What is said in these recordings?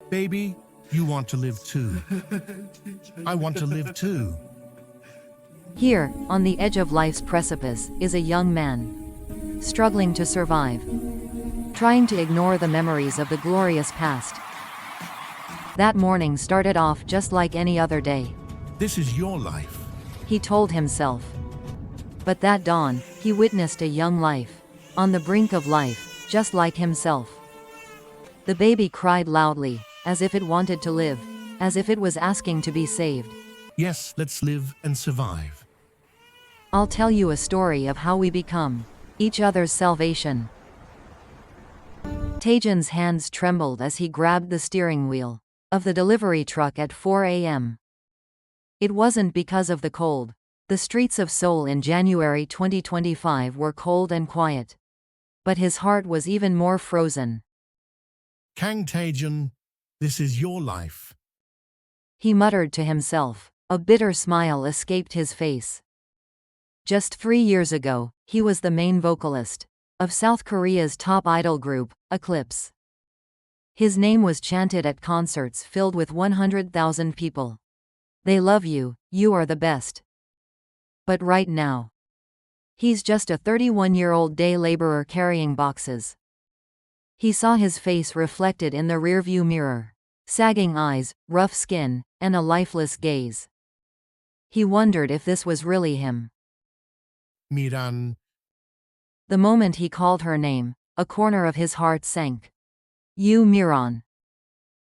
Baby, you want to live too. I want to live too. Here, on the edge of life's precipice, is a young man, struggling to survive, trying to ignore the memories of the glorious past. That morning started off just like any other day, This is your life. he told himself. But that dawn, he witnessed a young life, on the brink of life, just like himself. The baby cried loudly, as if it wanted to live, as if it was asking to be saved. Yes, let's live and survive. I'll tell you a story of how we become each other's salvation. Tajan's hands trembled as he grabbed the steering wheel of the delivery truck at 4 a.m. It wasn't because of the cold. The streets of Seoul in January 2025 were cold and quiet. But his heart was even more frozen. Kang Taejun, this is your life. He muttered to himself. A bitter smile escaped his face. Just 3 years ago, he was the main vocalist of South Korea's top idol group, Eclipse. His name was chanted at concerts filled with 100,000 people. They love you, you are the best. But right now, he's just a 31-year-old day laborer carrying boxes. He saw his face reflected in the rearview mirror. Sagging eyes, rough skin, and a lifeless gaze. He wondered if this was really him. Miran. The moment he called her name, a corner of his heart sank. Yu Miran.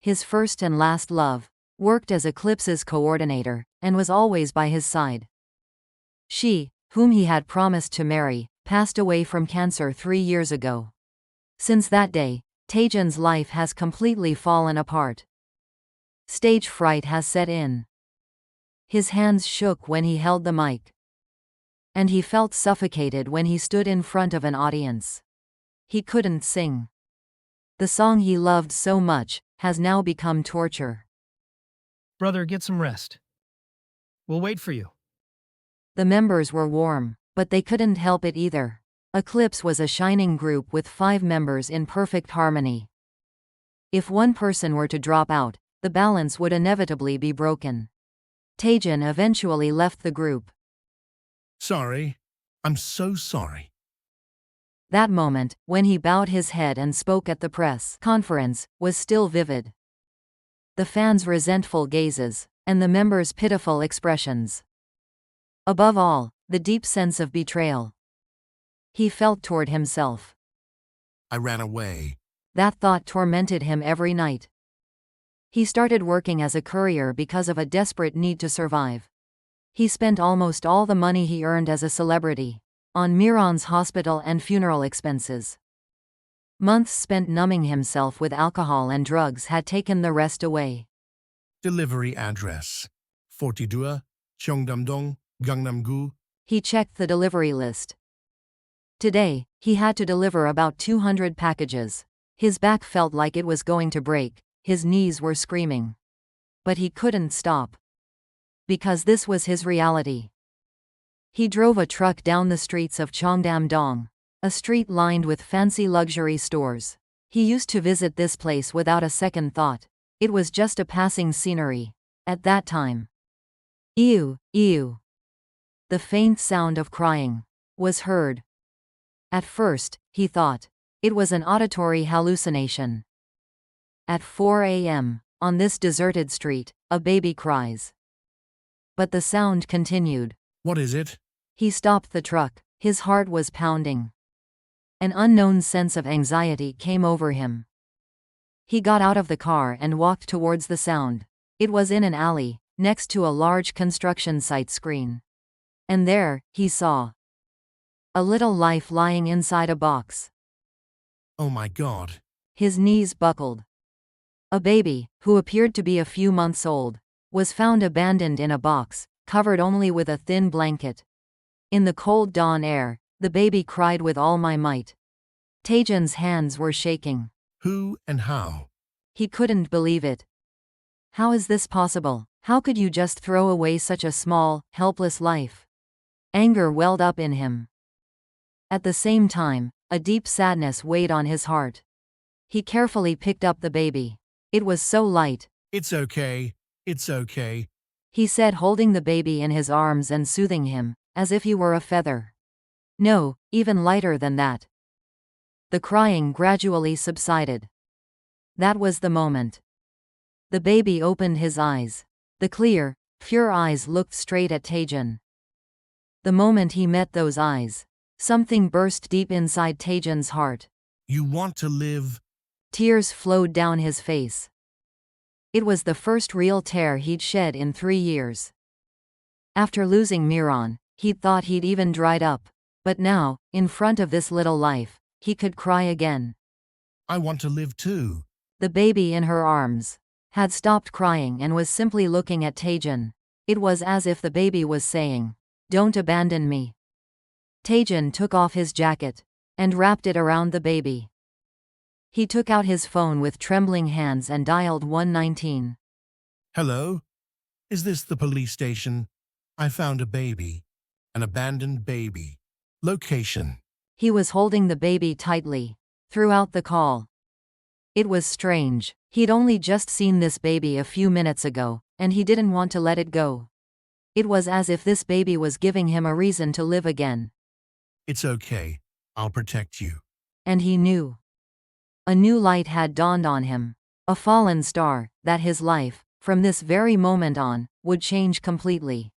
His first and last love, worked as Eclipse's coordinator, and was always by his side. She, whom he had promised to marry, passed away from cancer 3 years ago. Since that day, Taejan's life has completely fallen apart. Stage fright has set in. His hands shook when he held the mic. And he felt suffocated when he stood in front of an audience. He couldn't sing. The song he loved so much has now become torture. Brother, get some rest. We'll wait for you. The members were warm, but they couldn't help it either. Eclipse was a shining group with 5 members in perfect harmony. If one person were to drop out, the balance would inevitably be broken. Taejan eventually left the group. Sorry. I'm so sorry. That moment, when he bowed his head and spoke at the press conference, was still vivid. The fans' resentful gazes, and the members' pitiful expressions. Above all, the deep sense of betrayal he felt toward himself. I ran away. That thought tormented him every night. He started working as a courier because of a desperate need to survive. He spent almost all the money he earned as a celebrity on Miran's hospital and funeral expenses. Months spent numbing himself with alcohol and drugs had taken the rest away. Delivery address. 42, Cheongdam-dong, Gangnam-gu. He checked the delivery list. Today, he had to deliver about 200 packages. His back felt like it was going to break, his knees were screaming. But he couldn't stop. Because this was his reality. He drove a truck down the streets of Cheongdam-dong, a street lined with fancy luxury stores. He used to visit this place without a second thought. It was just a passing scenery. At that time. Ew, ew. The faint sound of crying was heard. At first, he thought it was an auditory hallucination. At 4 a.m., on this deserted street, a baby cries. But the sound continued. What is it? He stopped the truck. His heart was pounding. An unknown sense of anxiety came over him. He got out of the car and walked towards the sound. It was in an alley, next to a large construction site screen. And there, he saw a little life lying inside a box. Oh my God. His knees buckled. A baby, who appeared to be a few months old, was found abandoned in a box, covered only with a thin blanket. In the cold dawn air, the baby cried with all my might. Taejan's hands were shaking. Who and how? He couldn't believe it. How is this possible? How could you just throw away such a small, helpless life? Anger welled up in him. At the same time, a deep sadness weighed on his heart. He carefully picked up the baby. It was so light, It's okay. It's okay. he said, holding the baby in his arms and soothing him, as if he were a feather. No, even lighter than that. The crying gradually subsided. That was the moment. The baby opened his eyes. The clear, pure eyes looked straight at Taejan. The moment he met those eyes, something burst deep inside Taejan's heart. You want to live? Tears flowed down his face. It was the first real tear he'd shed in 3 years. After losing Miran, he'd thought he'd even dried up. But now, in front of this little life, he could cry again. I want to live too. The baby in her arms had stopped crying and was simply looking at Taejan. It was as if the baby was saying, "Don't abandon me." Taejan took off his jacket and wrapped it around the baby. He took out his phone with trembling hands and dialed 119. Hello? Is this the police station? I found a baby. An abandoned baby. Location. He was holding the baby tightly throughout the call. It was strange. He'd only just seen this baby a few minutes ago, and he didn't want to let it go. It was as if this baby was giving him a reason to live again. It's okay. I'll protect you. And he knew. A new light had dawned on him. A fallen star, that his life, from this very moment on, would change completely.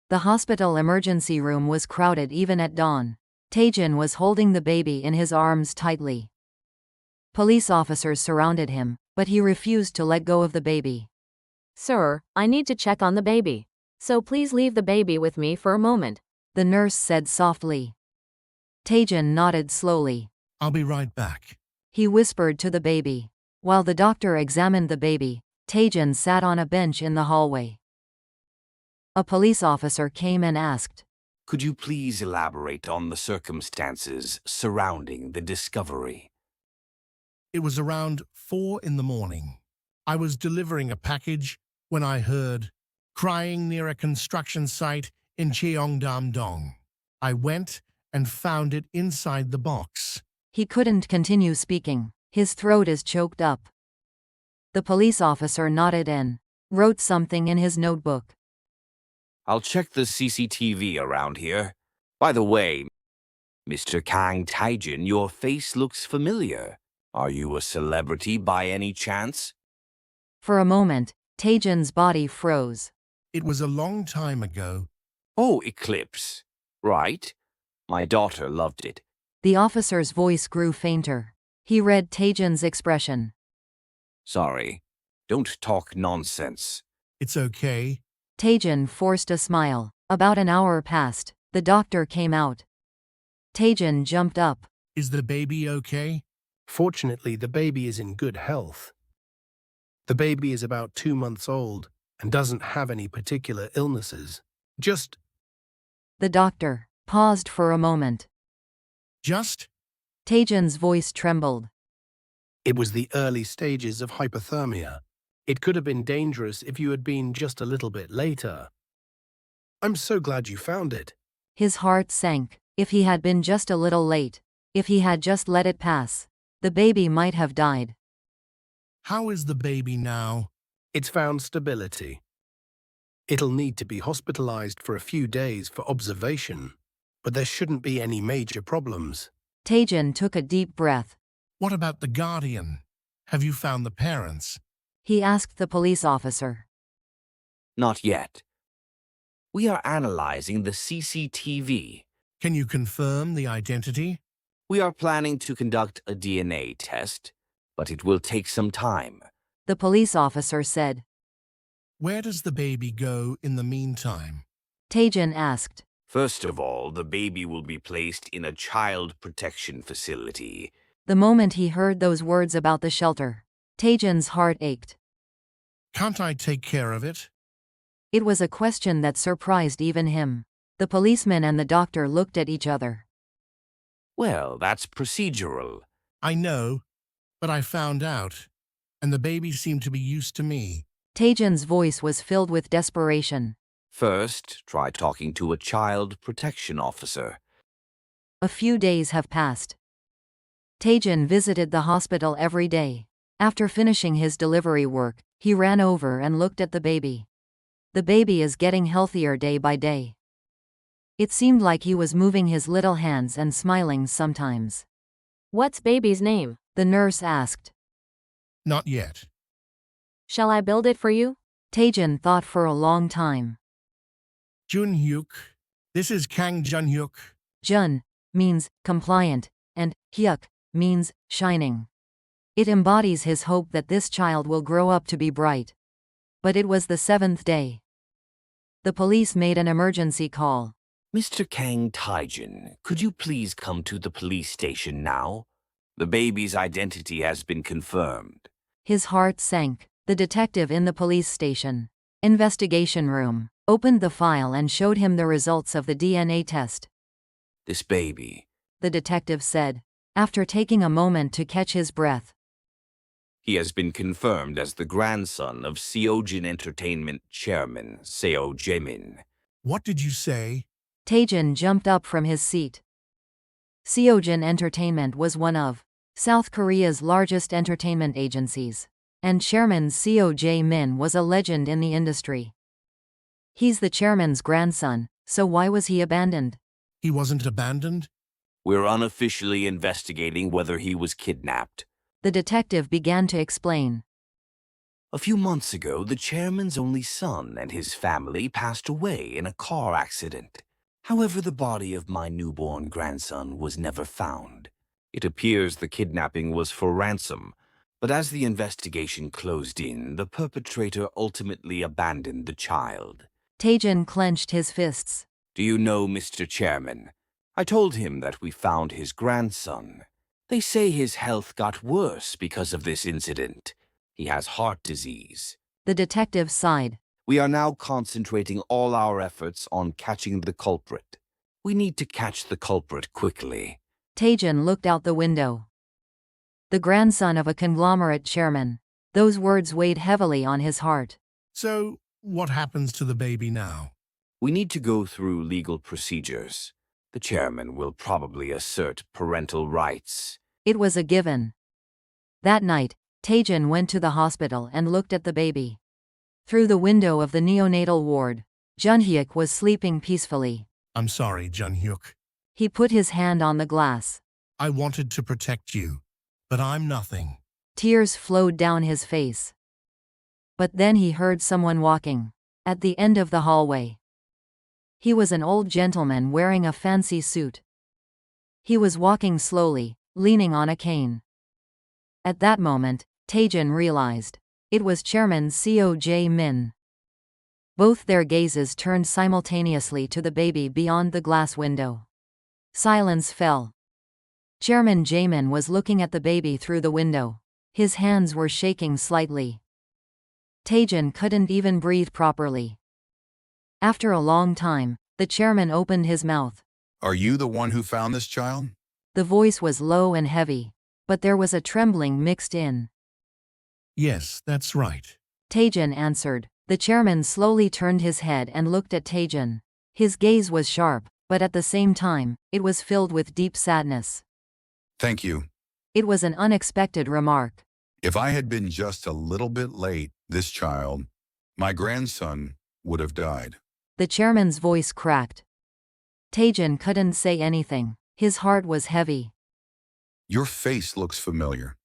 The hospital emergency room was crowded even at dawn. Taejan was holding the baby in his arms tightly. Police officers surrounded him, but he refused to let go of the baby. Sir, I need to check on the baby. So please leave the baby with me for a moment. The nurse said softly. Taejan nodded slowly. I'll be right back. He whispered to the baby. While the doctor examined the baby, Taejan sat on a bench in the hallway. A police officer came and asked, Could you please elaborate on the circumstances surrounding the discovery? It was around 4 in the morning. I was delivering a package when I heard crying near a construction site in Cheongdam-dong. I went and found it inside the box. He couldn't continue speaking. His throat is choked up. The police officer nodded and wrote something in his notebook. I'll check the CCTV around here. By the way, Mr. Kang Taejan, your face looks familiar. Are you a celebrity by any chance? For a moment, Taejan's body froze. It was a long time ago. Oh, Eclipse. Right. My daughter loved it. The officer's voice grew fainter. He read Taejan's expression. Sorry. Don't talk nonsense. It's okay. Taejan forced a smile. About an hour passed. The doctor came out. Taejan jumped up. Is the baby okay? Fortunately, the baby is in good health. The baby is about 2 months old and doesn't have any particular illnesses. Just The doctor paused for a moment. Just? Taejan's voice trembled. It was the early stages of hypothermia. It could have been dangerous if you had been just a little bit later. I'm so glad you found it. His heart sank. If he had been just a little late, if he had just let it pass, the baby might have died. How is the baby now? It's found stability. It'll need to be hospitalized for a few days for observation, but there shouldn't be any major problems. Taejan took a deep breath. What about the guardian? Have you found the parents? He asked the police officer. Not yet. We are analyzing the CCTV. Can you confirm the identity? We are planning to conduct a DNA test, but it will take some time. The police officer said. Where does the baby go in the meantime? Taejan asked. First of all, the baby will be placed in a child protection facility. The moment he heard those words about the shelter, Taejan's heart ached. Can't I take care of it? It was a question that surprised even him. The policeman and the doctor looked at each other. Well, that's procedural. I know, but I found out, and the baby seemed to be used to me. Taejan's voice was filled with desperation. First, try talking to a child protection officer. A few days have passed. Taejan visited the hospital every day. After finishing his delivery work, he ran over and looked at the baby. The baby is getting healthier day by day. It seemed like he was moving his little hands and smiling sometimes. What's baby's name? The nurse asked. Not yet. Shall I build it for you? Taejin thought for a long time. Junhyuk. This is Kang Junhyuk. Jun means compliant, and hyuk means shining. It embodies his hope that this child will grow up to be bright. But it was the 7th day. The police made an emergency call. Mr. Kang Taijin, could you please come to the police station now? The baby's identity has been confirmed. His heart sank. The detective in the police station investigation room opened the file and showed him the results of the DNA test. This baby, The detective said, after taking a moment to catch his breath. he has been confirmed as the grandson of Seojin Entertainment Chairman Seo Jaemin. What did you say? Taejin jumped up from his seat. Seojin Entertainment was one of South Korea's largest entertainment agencies, and Chairman Seo Jae-min was a legend in the industry. He's the chairman's grandson, so why was he abandoned? He wasn't abandoned? We're unofficially investigating whether he was kidnapped. The detective began to explain. A few months ago, the chairman's only son and his family passed away in a car accident. However, the body of my newborn grandson was never found. It appears the kidnapping was for ransom, but as the investigation closed in, the perpetrator ultimately abandoned the child. Taejin clenched his fists. Do you know, Mr. Chairman? I told him that we found his grandson. They say his health got worse because of this incident. He has heart disease. The detective sighed. We are now concentrating all our efforts on catching the culprit. We need to catch the culprit quickly. Taejin looked out the window. The grandson of a conglomerate chairman. Those words weighed heavily on his heart. So, what happens to the baby now? We need to go through legal procedures. The chairman will probably assert parental rights. It was a given. That night, Taejin went to the hospital and looked at the baby. Through the window of the neonatal ward, Junhyuk was sleeping peacefully. I'm sorry, Junhyuk. He put his hand on the glass. I wanted to protect you, but I'm nothing. Tears flowed down his face. But then he heard someone walking at the end of the hallway. He was an old gentleman wearing a fancy suit. He was walking slowly, leaning on a cane. At that moment, Taejin realized it was Chairman Seo Jae-min. Both their gazes turned simultaneously to the baby beyond the glass window. Silence fell. Chairman Jaemin was looking at the baby through the window. His hands were shaking slightly. Taejin couldn't even breathe properly. After a long time, the chairman opened his mouth. Are you the one who found this child? The voice was low and heavy, but there was a trembling mixed in. Yes, that's right. Taejin answered. The chairman slowly turned his head and looked at Taejin. His gaze was sharp, but at the same time, it was filled with deep sadness. Thank you. It was an unexpected remark. If I had been just a little bit late, this child, my grandson, would have died. The chairman's voice cracked. Taejin couldn't say anything. His heart was heavy. Your face looks familiar.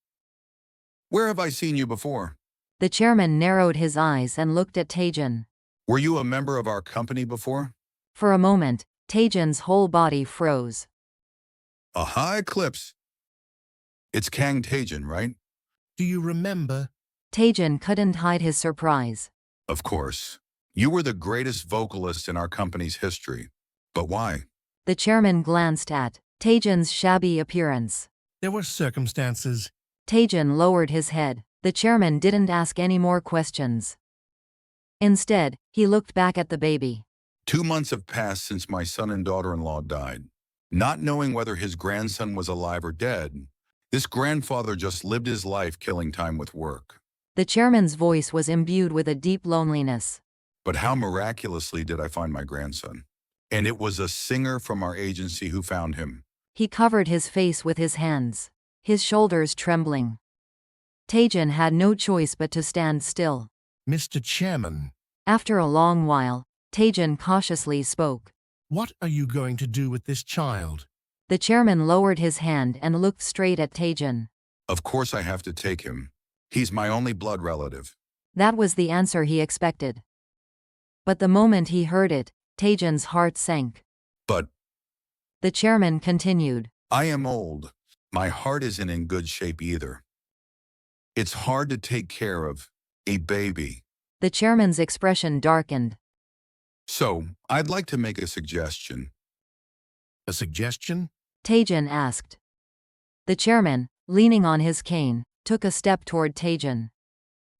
Where have I seen you before? The chairman narrowed his eyes and looked at Taejin. Were you a member of our company before? For a moment, Taejin's whole body froze. A high eclipse. It's Kang Taejin, right? Do you remember? Taejin couldn't hide his surprise. Of course. You were the greatest vocalist in our company's history. But why? The chairman glanced at Taejin's shabby appearance. There were circumstances. Taejin lowered his head. The chairman didn't ask any more questions. Instead, he looked back at the baby. 2 months have passed since my son and daughter-in-law died. Not knowing whether his grandson was alive or dead, this grandfather just lived his life killing time with work. The chairman's voice was imbued with a deep loneliness. But how miraculously did I find my grandson? And it was a singer from our agency who found him. He covered his face with his hands, his shoulders trembling. Tajan had no choice but to stand still. Mr. Chairman, After a long while, Tajan cautiously spoke. what are you going to do with this child? The chairman lowered his hand and looked straight at Tajan. Of course I have to take him. He's my only blood relative. That was the answer he expected. But the moment he heard it, Tajan's heart sank. But The chairman continued. I am old. My heart isn't in good shape either. It's hard to take care of a baby. The chairman's expression darkened. So, I'd like to make a suggestion. A suggestion? Tajan asked. The chairman, leaning on his cane, took a step toward Tajan.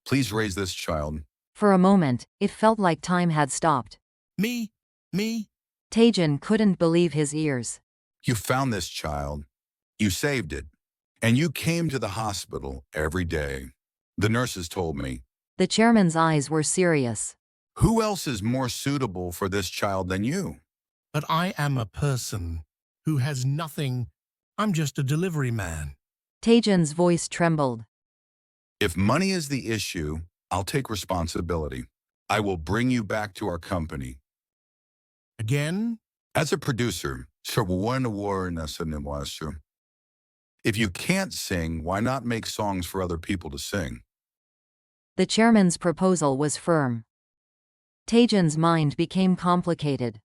Please raise this child. For a moment, it felt like time had stopped. Me? Tajan couldn't believe his ears. You found this child. You saved it. And you came to the hospital every day. The nurses told me. The chairman's eyes were serious. Who else is more suitable for this child than you? But I am a person who has nothing. I'm just a delivery man. Tajan's voice trembled. If money is the issue, I'll take responsibility. I will bring you back to our company. Again? As a producer, if you can't sing, why not make songs for other people to sing? The chairman's proposal was firm. Tajan's mind became complicated.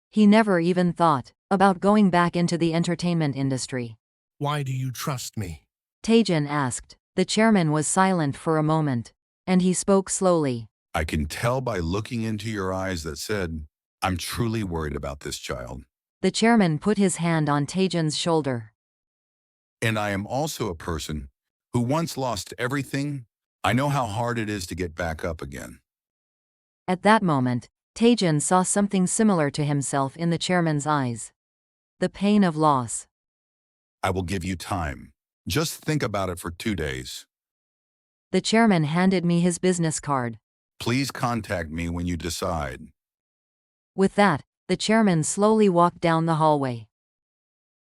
He never even thought about going back into the entertainment industry. Why do you trust me? Tajan asked. The chairman was silent for a moment, and he spoke slowly. I can tell by looking into your eyes that said, I'm truly worried about this child. The chairman put his hand on Tajan's shoulder. And I am also a person who once lost everything. I know how hard it is to get back up again. At that moment, Tajan saw something similar to himself in the chairman's eyes. The pain of loss. I will give you time. Just think about it for 2 days. The chairman handed me his business card. Please contact me when you decide. With that, the chairman slowly walked down the hallway.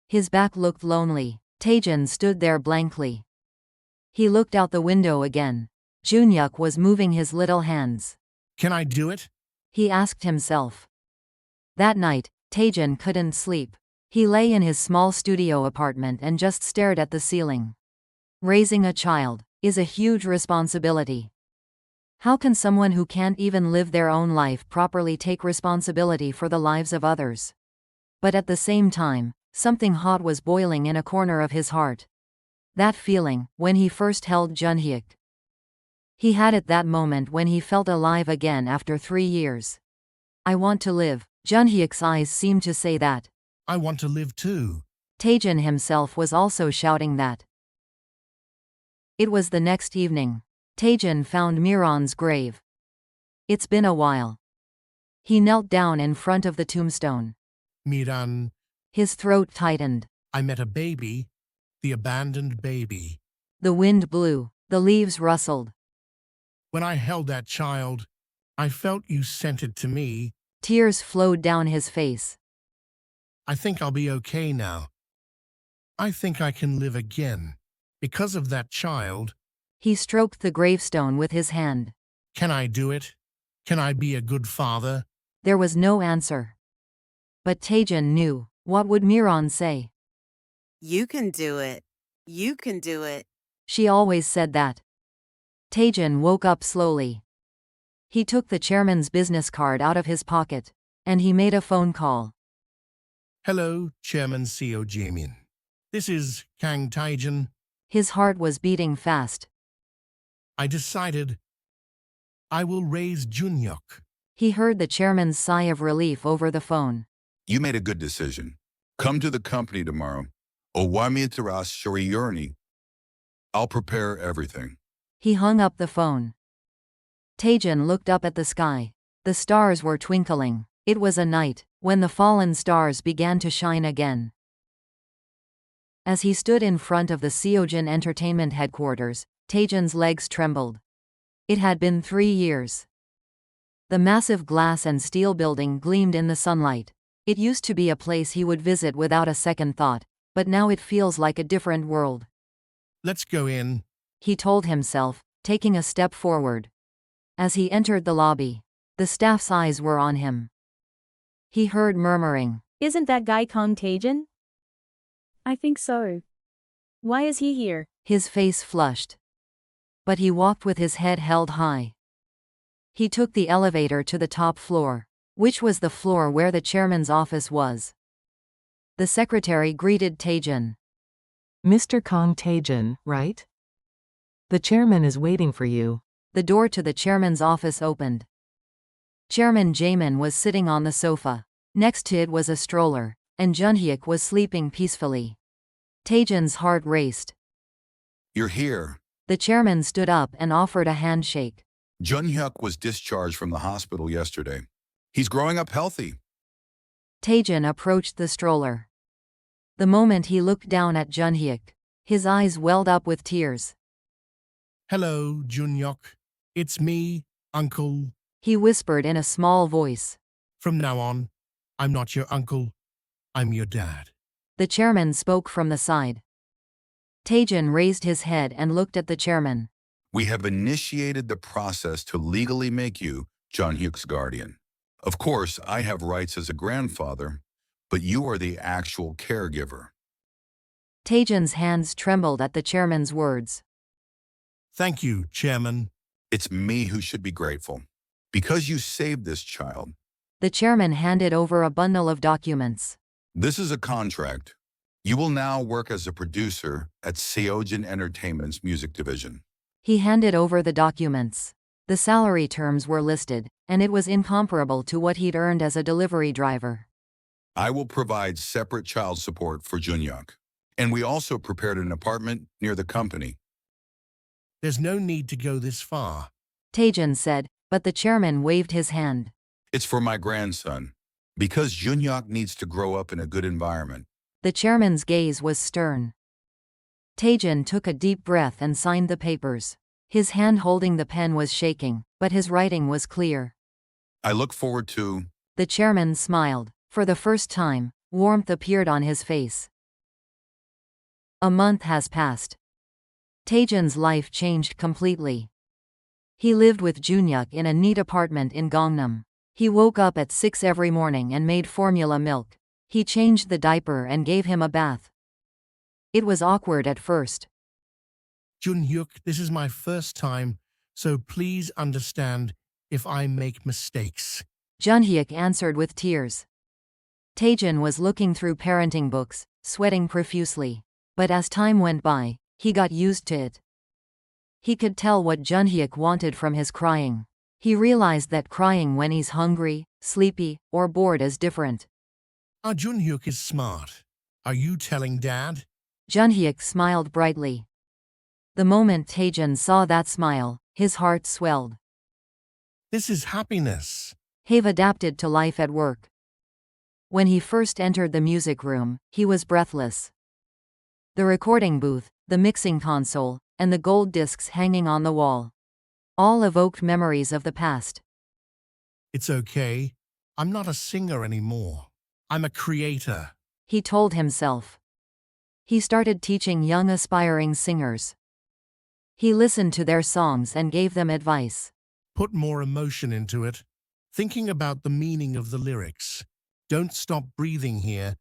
His back looked lonely. Tajan stood there blankly. He looked out the window again. Junyuk was moving his little hands. Can I do it? He asked himself. That night, Tajan couldn't sleep. He lay in his small studio apartment and just stared at the ceiling. Raising a child is a huge responsibility. How can someone who can't even live their own life properly take responsibility for the lives of others? But at the same time, something hot was boiling in a corner of his heart. That feeling, when he first held Junhyuk. He had it that moment when he felt alive again after 3 years. I want to live. Junhyuk's eyes seemed to say that. I want to live too. Tajan himself was also shouting that. It was the next evening. Tajan found Miran's grave. It's been a while. He knelt down in front of the tombstone. Miran, His throat tightened. I met a baby. The abandoned baby. The wind blew. The leaves rustled. When I held that child, I felt you sent it to me. Tears flowed down his face. I think I'll be okay now. I think I can live again. Because of that child. He stroked the gravestone with his hand. Can I do it? Can I be a good father? There was no answer. But Tajan knew. What would Miran say? You can do it. You can do it. She always said that. Tajan woke up slowly. He took the chairman's business card out of his pocket, and he made a phone call. Hello, Chairman Seo Jamin. This is Kang Taejan. His heart was beating fast. I decided I will raise Junyuk. He heard the chairman's sigh of relief over the phone. You made a good decision. Come to the company tomorrow. Owamitaras Shoriyurni. I'll prepare everything. He hung up the phone. Tajan looked up at the sky. The stars were twinkling. It was a night when the fallen stars began to shine again. As he stood in front of the Seojin Entertainment headquarters, Tajan's legs trembled. It had been 3 years. The massive glass and steel building gleamed in the sunlight. It used to be a place he would visit without a second thought, but now it feels like a different world. Let's go in. he told himself, taking a step forward. As he entered the lobby, the staff's eyes were on him. He heard murmuring. Isn't that guy Kang Taejin? I think so. Why is he here? His face flushed. But he walked with his head held high. He took the elevator to the top floor, which was the floor where the chairman's office was. The secretary greeted Taejin. Mr. Kang Taejin, right? The chairman is waiting for you. The door to the chairman's office opened. Chairman Jaemin was sitting on the sofa. Next to it was a stroller, and Junhyuk was sleeping peacefully. Taejin's heart raced. You're here. The chairman stood up and offered a handshake. Junhyuk was discharged from the hospital yesterday. He's growing up healthy. Taejin approached the stroller. The moment he looked down at Junhyuk, his eyes welled up with tears. Hello, Junhyuk. It's me, Uncle. He whispered in a small voice. From now on, I'm not your uncle. I'm your dad. The chairman spoke from the side. Taejin raised his head and looked at the chairman. We have initiated the process to legally make you Junhyuk's guardian. Of course, I have rights as a grandfather, but you are the actual caregiver. Taejin's hands trembled at the chairman's words. Thank you, Chairman. It's me who should be grateful, because you saved this child. The chairman handed over a bundle of documents. This is a contract. You will now work as a producer at Seojin Entertainment's music division. He handed over the documents. The salary terms were listed, and it was incomparable to what he'd earned as a delivery driver. I will provide separate child support for Junhyuk, and we also prepared an apartment near the company. There's no need to go this far. Taejin said, but the chairman waved his hand. It's for my grandson, because Junhyuk needs to grow up in a good environment. The chairman's gaze was stern. Taejin took a deep breath and signed the papers. His hand holding the pen was shaking, but his writing was clear. I look forward to... The chairman smiled. For the first time, warmth appeared on his face. A month has passed. Taejin's life changed completely. He lived with Junhyuk in a neat apartment in Gangnam. He woke up at 6 every morning and made formula milk. He changed the diaper and gave him a bath. It was awkward at first. Junhyuk, this is my first time, so please understand if I make mistakes. Junhyuk answered with tears. Taejin was looking through parenting books, sweating profusely. But as time went by, he got used to it. He could tell what Junhyuk wanted from his crying. He realized that crying when he's hungry, sleepy, or bored is different. Our Junhyuk is smart. Are you telling Dad? Junhyuk smiled brightly. The moment Taejin saw that smile, his heart swelled. This is happiness. Have adapted to life at work. When he first entered the music room, he was breathless. The recording booth, the mixing console, and the gold discs hanging on the wall. All evoked memories of the past. It's okay. I'm not a singer anymore. I'm a creator. He told himself. He started teaching young aspiring singers. He listened to their songs and gave them advice. Put more emotion into it. Thinking about the meaning of the lyrics. Don't stop breathing here.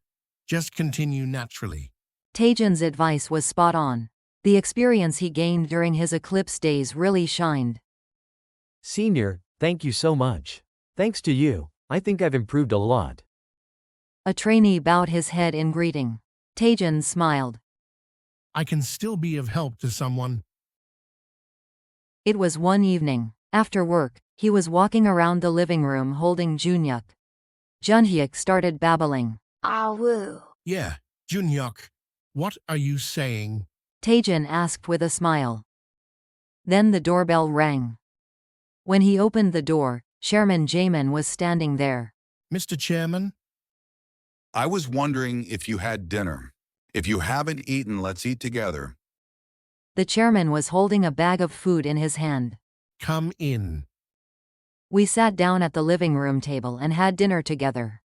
Just continue naturally. Taejin's advice was spot on. The experience he gained during his Eclipse days really shined. Senior, thank you so much. Thanks to you, I think I've improved a lot. A trainee bowed his head in greeting. Taejin smiled. I can still be of help to someone. It was one evening. After work, he was walking around the living room holding Junhyuk. Junhyuk started babbling. Awoo. Yeah, Junhyuk, what are you saying? Taejin asked with a smile. Then the doorbell rang. When he opened the door, Chairman Jaemin was standing there. Mr. Chairman? I was wondering if you had dinner. If you haven't eaten, let's eat together. The chairman was holding a bag of food in his hand. Come in. We sat down at the living room table and had dinner together.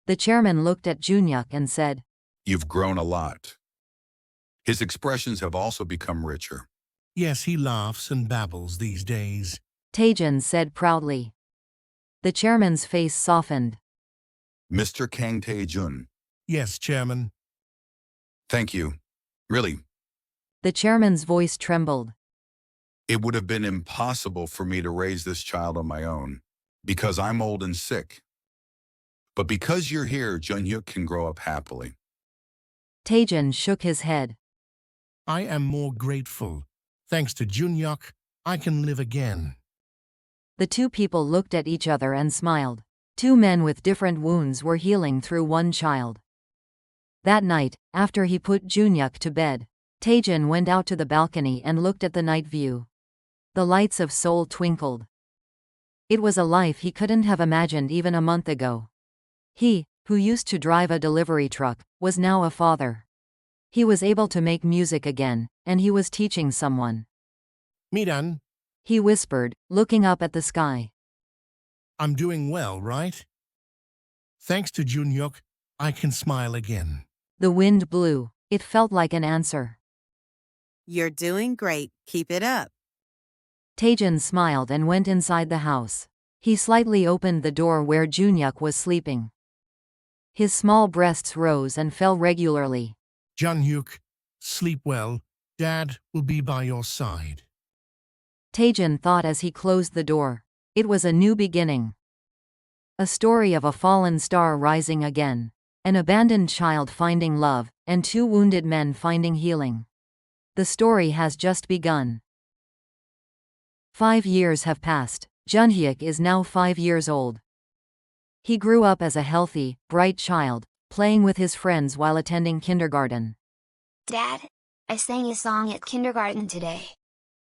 The chairman looked at Junhyuk and said, You've grown a lot. His expressions have also become richer. Yes, he laughs and babbles these days. Taejin said proudly. The chairman's face softened. Mr. Kang Tae-jun, Yes, Chairman. thank you. Really, The chairman's voice trembled. it would have been impossible for me to raise this child on my own because I'm old and sick. But because you're here, Junhyuk can grow up happily. Taejin shook his head. I am more grateful. Thanks to Junhyuk, I can live again. The two people looked at each other and smiled. Two men with different wounds were healing through one child. That night, after he put Junhyuk to bed, Taejin went out to the balcony and looked at the night view. The lights of Seoul twinkled. It was a life he couldn't have imagined even a month ago. He, who used to drive a delivery truck, was now a father. He was able to make music again, and he was teaching someone. Midan, He whispered, looking up at the sky. I'm doing well, right? Thanks to Junhyuk, I can smile again. The wind blew. It felt like an answer. You're doing great. Keep it up. Taejin smiled and went inside the house. He slightly opened the door where Junhyuk was sleeping. His small breasts rose and fell regularly. Junhyuk, sleep well. Dad will be by your side. Taejin thought as he closed the door. It was a new beginning. A story of a fallen star rising again. An abandoned child finding love, and two wounded men finding healing. The story has just begun. 5 years have passed. Junhyuk is now 5 years old. He grew up as a healthy, bright child, playing with his friends while attending kindergarten. Dad, I sang a song at kindergarten today.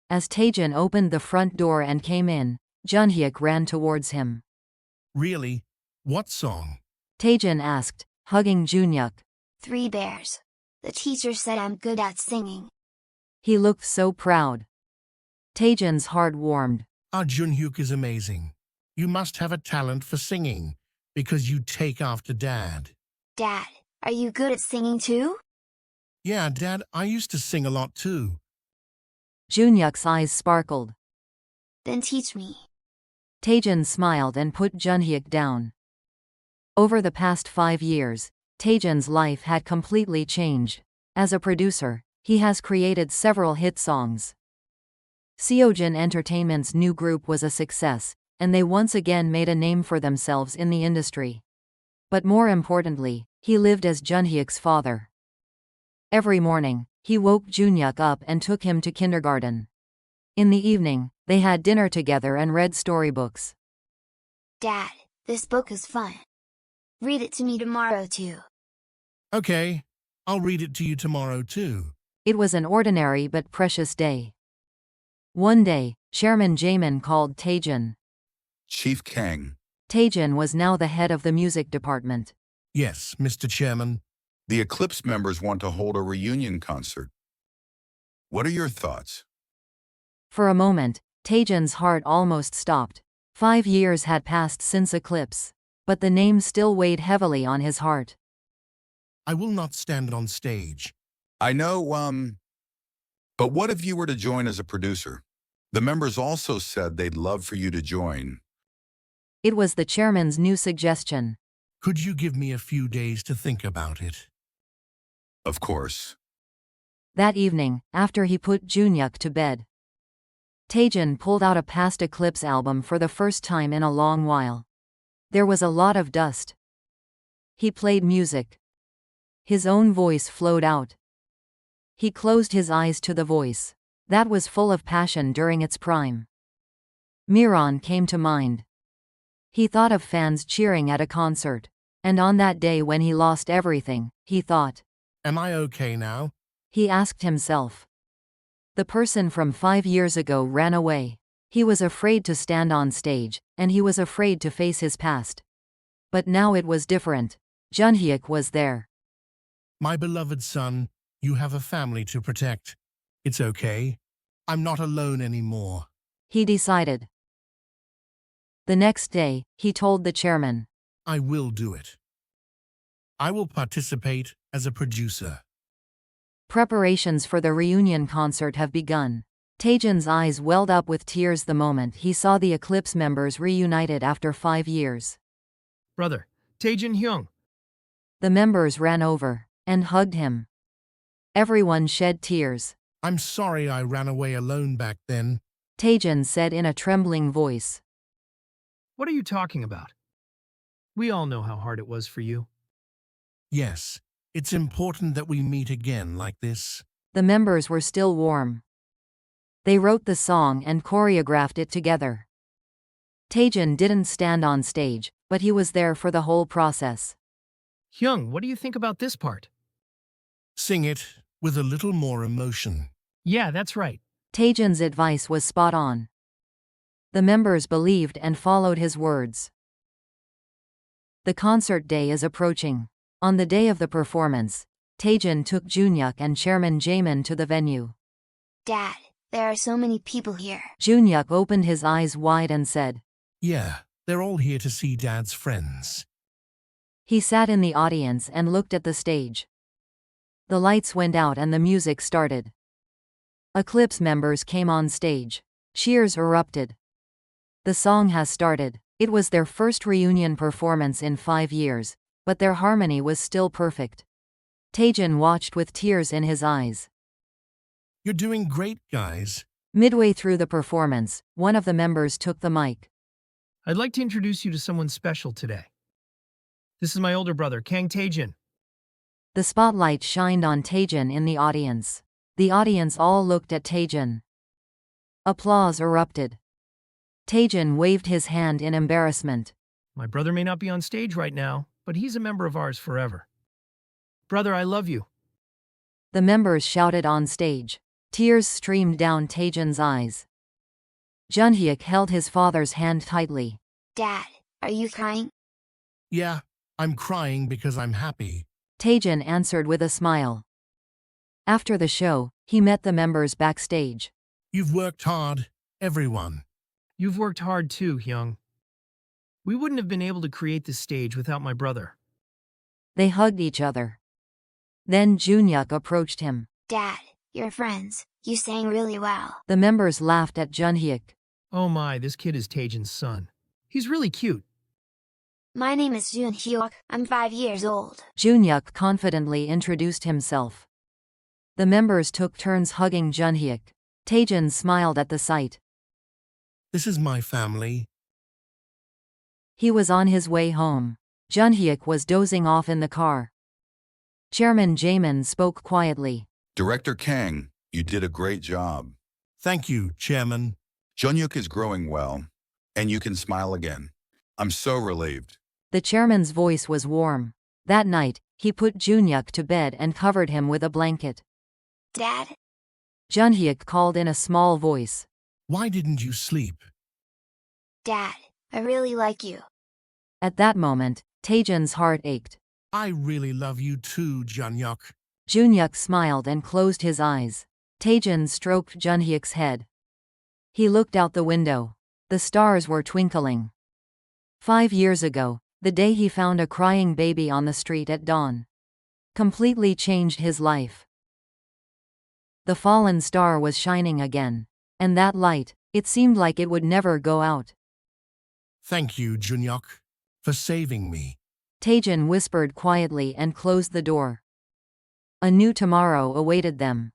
As Taejin opened the front door and came in, Junhyuk ran towards him. Really? What song? Taejin asked, hugging Junhyuk. 3 Bears. The teacher said I'm good at singing. He looked so proud. Taejin's heart warmed. Our Junhyuk is amazing. You must have a talent for singing, because you take after Dad. Dad, are you good at singing too? Yeah, Dad, I used to sing a lot too. Junhyuk's eyes sparkled. Then teach me. Taejin smiled and put Junhyuk down. Over the past 5 years, Taejin's life had completely changed. As a producer, he has created several hit songs. Seojin Entertainment's new group was a success, and they once again made a name for themselves in the industry. But more importantly, he lived as Junhyuk's father. Every morning, he woke Junhyuk up and took him to kindergarten. In the evening, they had dinner together and read storybooks. Dad, this book is fun. Read it to me tomorrow too. Okay, I'll read it to you tomorrow too. It was an ordinary but precious day. One day, Chairman Jamin called Taejin. Chief Kang, Taejin was now the head of the music department. Yes, Mr. Chairman. the Eclipse members want to hold a reunion concert. What are your thoughts? For a moment, Taejin's heart almost stopped. 5 years had passed since Eclipse. But the name still weighed heavily on his heart. I will not stand on stage. I know, but what if you were to join as a producer? The members also said they'd love for you to join. It was the chairman's new suggestion. Could you give me a few days to think about it? Of course. That evening, after he put Junhyuk to bed, Taejin pulled out a past Eclipse album for the first time in a long while. There was a lot of dust. He played music. His own voice flowed out. He closed his eyes to the voice. That was full of passion during its prime. Miran came to mind. He thought of fans cheering at a concert. And on that day when he lost everything, he thought, Am I okay now? he asked himself. The person from 5 years ago ran away. He was afraid to stand on stage, and he was afraid to face his past. But now it was different. Junhyuk was there. My beloved son, you have a family to protect. It's okay. I'm not alone anymore. He decided. The next day, he told the chairman. I will do it. I will participate as a producer. Preparations for the reunion concert have begun. Taejin's eyes welled up with tears the moment he saw the Eclipse members reunited after 5 years. Brother, Taejin Hyung. The members ran over and hugged him. Everyone shed tears. I'm sorry I ran away alone back then. Taejin said in a trembling voice. What are you talking about? We all know how hard it was for you. Yes, it's important that we meet again like this. The members were still warm. They wrote the song and choreographed it together. Taejin didn't stand on stage, but he was there for the whole process. Hyung, what do you think about this part? Sing it with a little more emotion. Yeah, that's right. Taejin's advice was spot on. The members believed and followed his words. The concert day is approaching. On the day of the performance, Taejin took Junhyuk and Chairman Jaemin to the venue. Dad, there are so many people here. Junhyuk opened his eyes wide and said, Yeah, they're all here to see Dad's friends. He sat in the audience and looked at the stage. The lights went out and the music started. Eclipse members came on stage. Cheers erupted. The song has started. It was their first reunion performance in 5 years, but their harmony was still perfect. Taejin watched with tears in his eyes. You're doing great, guys. Midway through the performance, one of the members took the mic. I'd like to introduce you to someone special today. This is my older brother, Kang Taejin. The spotlight shined on Taejin in the audience. The audience all looked at Taejin. Applause erupted. Taejin waved his hand in embarrassment. My brother may not be on stage right now, but he's a member of ours forever. Brother, I love you. The members shouted on stage. Tears streamed down Taejin's eyes. Junhyuk held his father's hand tightly. Dad, are you crying? Yeah, I'm crying because I'm happy. Taejin answered with a smile. After the show, he met the members backstage. You've worked hard, everyone. You've worked hard too, Hyung. We wouldn't have been able to create this stage without my brother. They hugged each other. Then Junhyuk approached him. Dad, you're friends. You sang really well. The members laughed at Junhyuk. Oh my, this kid is Taejin's son. He's really cute. My name is Jun Hyuk. I'm 5 years old. Junhyuk confidently introduced himself. The members took turns hugging Junhyuk. Taejin smiled at the sight. This is my family. He was on his way home. Junhyuk was dozing off in the car. Chairman Jaemin spoke quietly. Director Kang, you did a great job. Thank you, Chairman. Junhyuk is growing well, and you can smile again. I'm so relieved. The chairman's voice was warm. That night, he put Junhyuk to bed and covered him with a blanket. Dad? Junhyuk called in a small voice. Why didn't you sleep? Dad, I really like you. At that moment, Taejin's heart ached. I really love you too, Junhyuk. Junhyuk smiled and closed his eyes. Taejin stroked Junhyuk's head. He looked out the window. The stars were twinkling. 5 years ago, the day he found a crying baby on the street at dawn, completely changed his life. The fallen star was shining again. And that light, it seemed like it would never go out. Thank you, Junhyuk, for saving me. Taejin whispered quietly and closed the door. A new tomorrow awaited them.